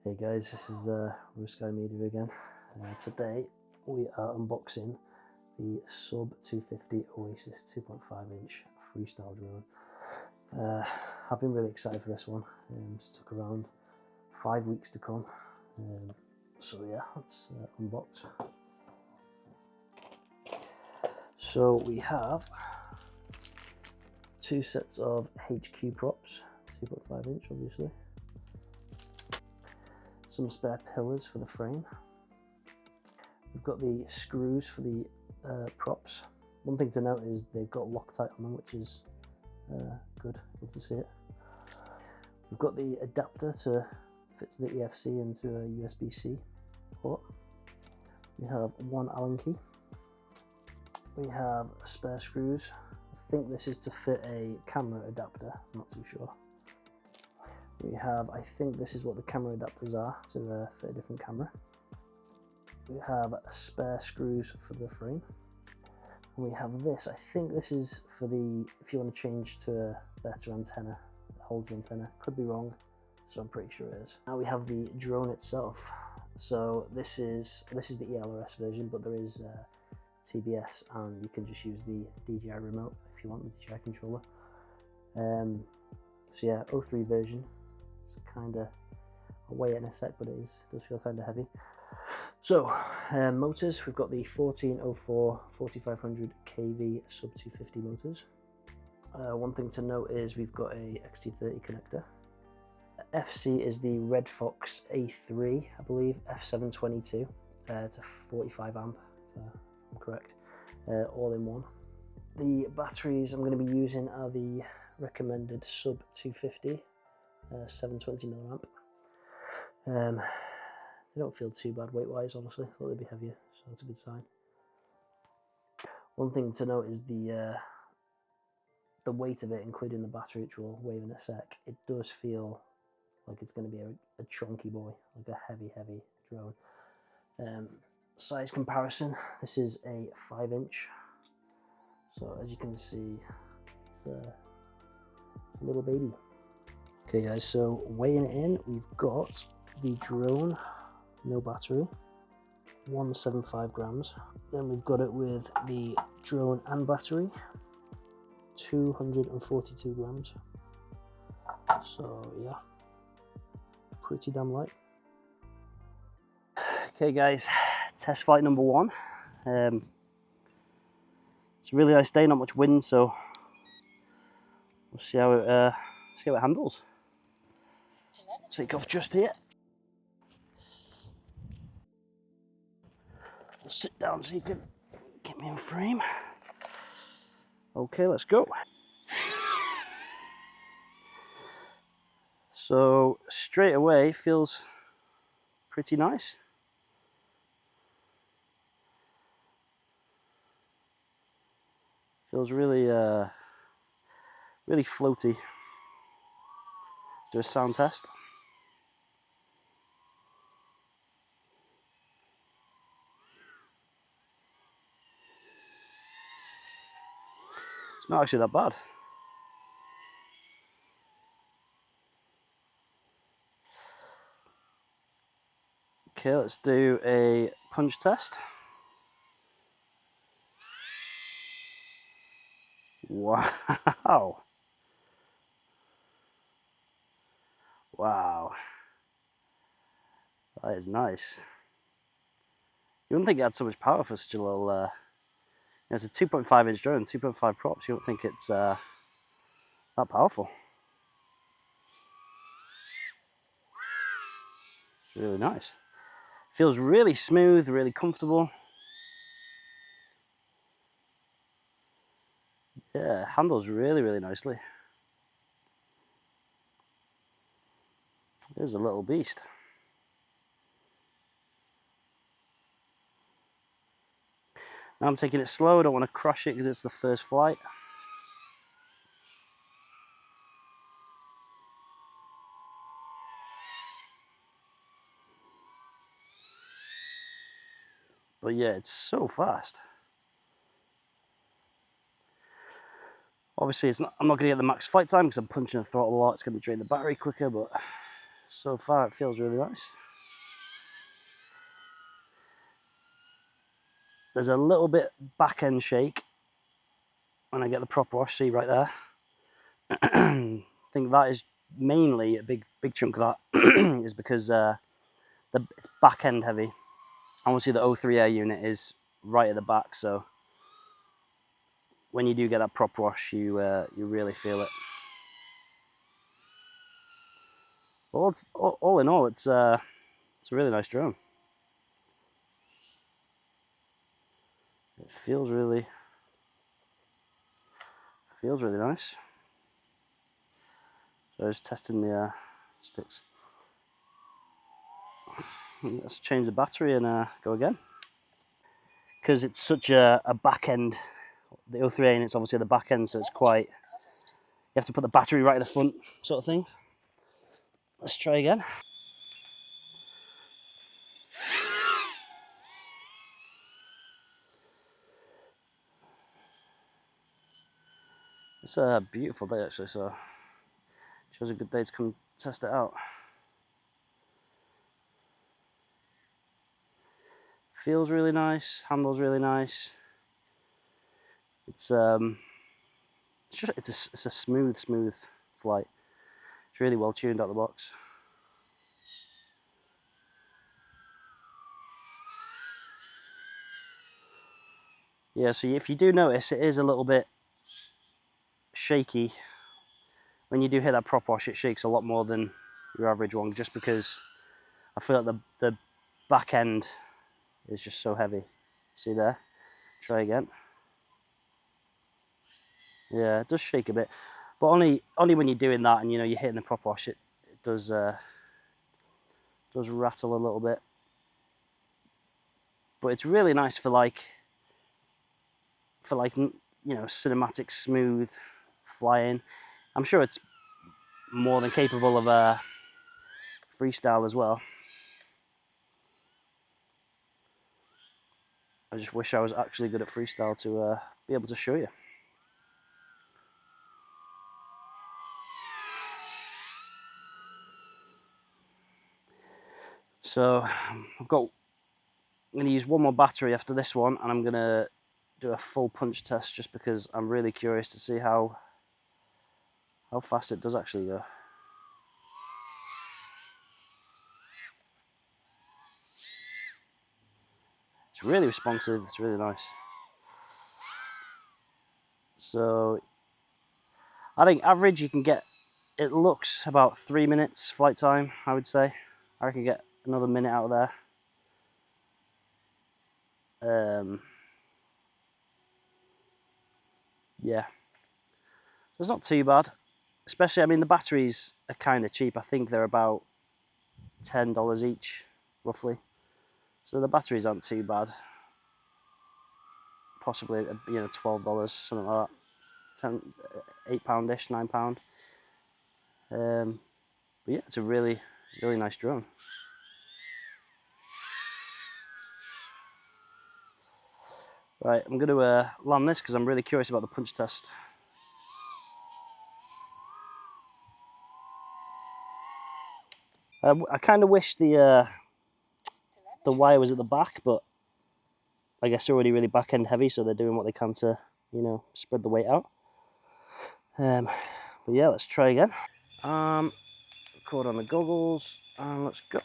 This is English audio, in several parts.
Hey guys, this is Blue Sky Media again. Today we are unboxing the Sub250 Oasis 2.5 inch freestyle drone. I've been really excited for this one. It's took around 5 weeks to come. So yeah, let's unbox. So we have two sets of HQ props, 2.5 inch obviously. Some spare pillars for the frame. We've got the screws for the props. One thing to note is they've got Loctite on them, which is good. Love to see it. We've got the adapter to fit to the EFC into a USB-C port. We have one Allen key. We have spare screws. I think this is to fit a camera adapter, I'm not too sure. We have, I think this is what the camera adapters are to fit a different camera. We have spare screws for the frame. And we have this, I think this is for the, if you want to change to a better antenna, that holds the antenna. Could be wrong, so I'm pretty sure it is. Now we have the drone itself. So this is the ELRS version, but there is TBS, and you can just use the DJI remote if you want the DJI controller. So yeah, 03 version. Kind of, I'll weigh it in a sec, but it does feel kind of heavy. So motors, we've got the 1404 4500 kV Sub250 motors. One thing to note is we've got a XT30 connector. FC is the Red Fox A3, I believe, F722. It's a 45 amp, if I'm correct, all in one. The batteries I'm going to be using are the recommended Sub250. 720 milliamp. They don't feel too bad weight wise, honestly. I thought they'd be heavier, so that's a good sign. One thing to note is the weight of it, including the battery, which we'll wave in a sec. It does feel like it's going to be a chunky boy, like a heavy drone. Size comparison, this is a 5 inch. So as you can see, it's a little baby. Okay guys, so weighing it in, we've got the drone, no battery, 175 grams. Then we've got it with the drone and battery, 242 grams. So yeah, pretty damn light. Okay guys, test flight number one. It's a really nice day, not much wind, so we'll see how it handles. Take off just here. Sit down so you can get me in frame. Okay, let's go. So straight away feels pretty nice. Feels really really floaty. Let's do a sound test. It's not actually that bad. Okay, let's do a punch test. Wow. Wow. That is nice. You wouldn't think it had so much power for such a little, you know, it's a 2.5 inch drone, 2.5 props. You don't think it's that powerful. It's really nice. Feels really smooth, really comfortable. Yeah, handles really nicely. It is a little beast. Now I'm taking it slow. I don't want to crush it because it's the first flight. But yeah, it's so fast. Obviously, I'm not going to get the max flight time because I'm punching the throttle a lot. It's going to drain the battery quicker, but So far it feels really nice. There's a little bit back end shake when I get the prop wash, see right there. I think that is mainly a big chunk of that is because it's back end heavy. Obviously the O3 air unit is right at the back, so when you do get that prop wash, you really feel it. Well, all in all, it's a really nice drone. It feels really nice. So just testing the sticks. Let's change the battery and go again. Because it's such a back end, the O3A, and it's obviously at the back end, so it's quite, you have to put the battery right at the front sort of thing. Let's try again. It's a beautiful day actually, so it was a good day to come test it out. Feels really nice, handles really nice. It's a smooth flight. It's really well tuned out the box. Yeah, so if you do notice, it is a little bit shaky. When you do hit that prop wash, it shakes a lot more than your average one, just because I feel like the back end is just so heavy. See there? Try again. Yeah, it does shake a bit, but only when you're doing that and you're hitting the prop wash, it does rattle a little bit. But it's really nice for like cinematic smooth flying. I'm sure it's more than capable of freestyle as well. I just wish I was actually good at freestyle to be able to show you. So I'm going to use one more battery after this one, and I'm going to do a full punch test just because I'm really curious to see how fast it does actually go. It's really responsive, it's really nice. So I think average you can get, it looks about 3 minutes flight time, I would say. I reckon get another minute out of there. Yeah, so it's not too bad. Especially, I mean, the batteries are kind of cheap. I think they're about $10 each, roughly. So the batteries aren't too bad. Possibly, $12, something like that. £8-ish, £9. But yeah, it's a really nice drone. Right, I'm going to land this because I'm really curious about the punch test. I kind of wish the wire was at the back, but I guess they're already really back end heavy, so they're doing what they can to, spread the weight out. But yeah, let's try again. Record on the goggles, and let's go.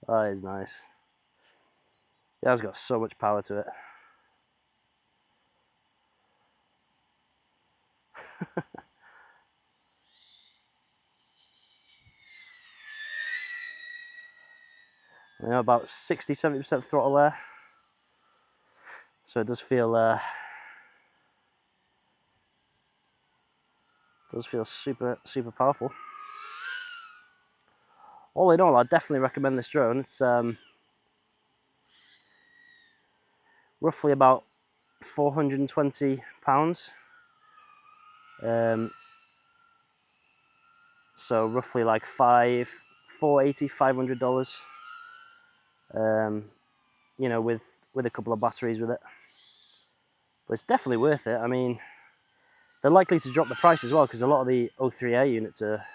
That is nice. Yeah, it's got so much power to it. About 60-70% throttle there. So it does feel super powerful. All in all, I definitely recommend this drone. It's roughly about £420. So roughly like $480, $500. With a couple of batteries with it. But it's definitely worth it. I mean, they're likely to drop the price as well because a lot of the O3A units are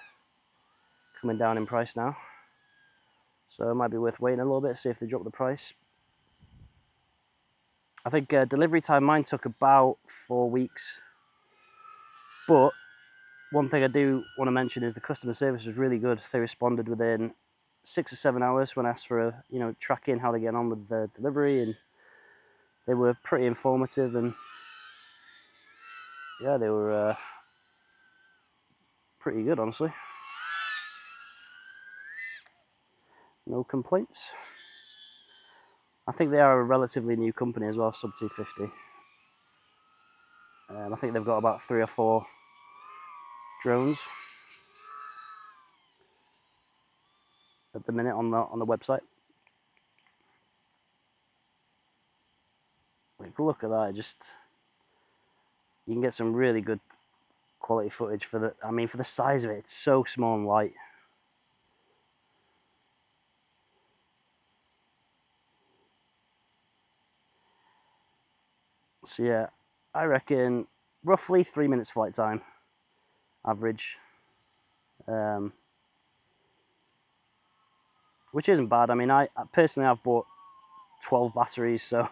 coming down in price now. So it might be worth waiting a little bit, see if they drop the price. I think delivery time, mine took about 4 weeks. But one thing I do want to mention is the customer service was really good. They responded within 6 or 7 hours when asked for tracking how they get on with the delivery, and they were pretty informative, and yeah, they were pretty good, honestly. No complaints. I think they are a relatively new company as well, Sub250. I think they've got about 3 or 4 drones at the minute on the website. Like, look at that! You can get some really good quality footage for the size of it. It's so small and light. So yeah, I reckon roughly 3 minutes flight time, average, which isn't bad. I mean, I personally I've bought 12 batteries, so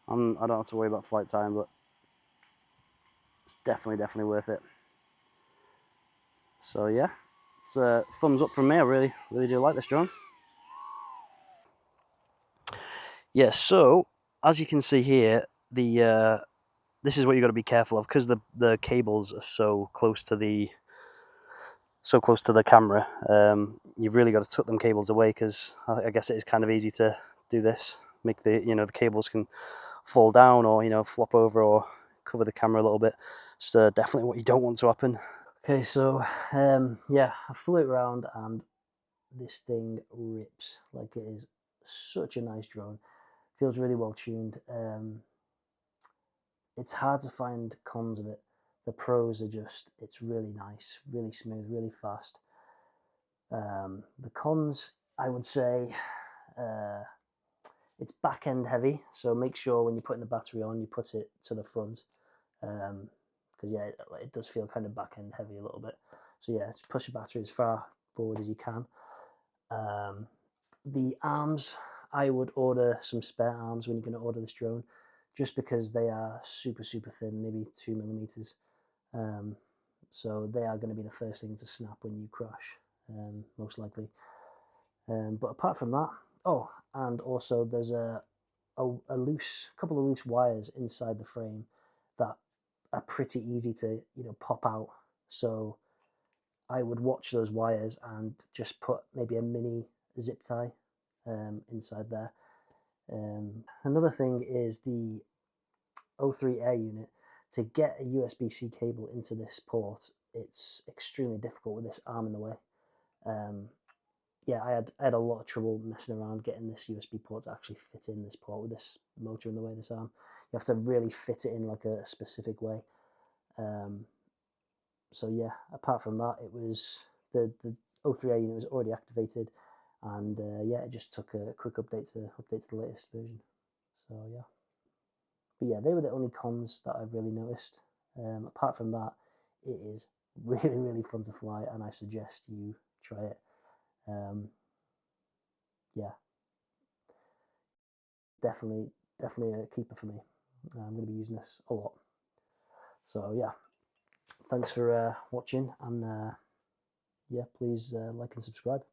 I don't have to worry about flight time, but it's definitely worth it. So yeah, it's a thumbs up from me. I really do like this drone. Yeah, so as you can see here, this is what you got to be careful of because the cables are so close to the camera. You've really got to tuck them cables away because I guess it is kind of easy to do this. Make the cables can fall down or flop over or cover the camera a little bit. It's definitely what you don't want to happen. Okay, so yeah, I flew it around and this thing rips. Like, it is such a nice drone. Feels really well tuned. It's hard to find cons of it. The pros are just, it's really nice, really smooth, really fast. The cons, I would say, it's back end heavy, so make sure when you're putting the battery on, you put it to the front, because yeah, it does feel kind of back end heavy a little bit. So yeah, just push the battery as far forward as you can. The arms, I would order some spare arms when you're going to order this drone, just because they are super thin, maybe 2 millimeters. So they are going to be the first thing to snap when you crash, most likely. But apart from that, oh, and also there's a couple of loose wires inside the frame that are pretty easy to pop out. So I would watch those wires and just put maybe a mini zip tie inside there. Another thing is the O3 Air unit. To get a USB-C cable into this port, it's extremely difficult with this arm in the way. Yeah, I had a lot of trouble messing around getting this USB port to actually fit in this port with this motor in the way, this arm. You have to really fit it in like a specific way. So yeah, apart from that, it was the O3A unit was already activated, and yeah, it just took a quick update to the latest version. So yeah, but yeah, they were the only cons that I've really noticed. Apart from that, it is really fun to fly, and I suggest you try it. Yeah, definitely a keeper for me. I'm going to be using this a lot. So yeah, thanks for watching, and yeah, please like and subscribe.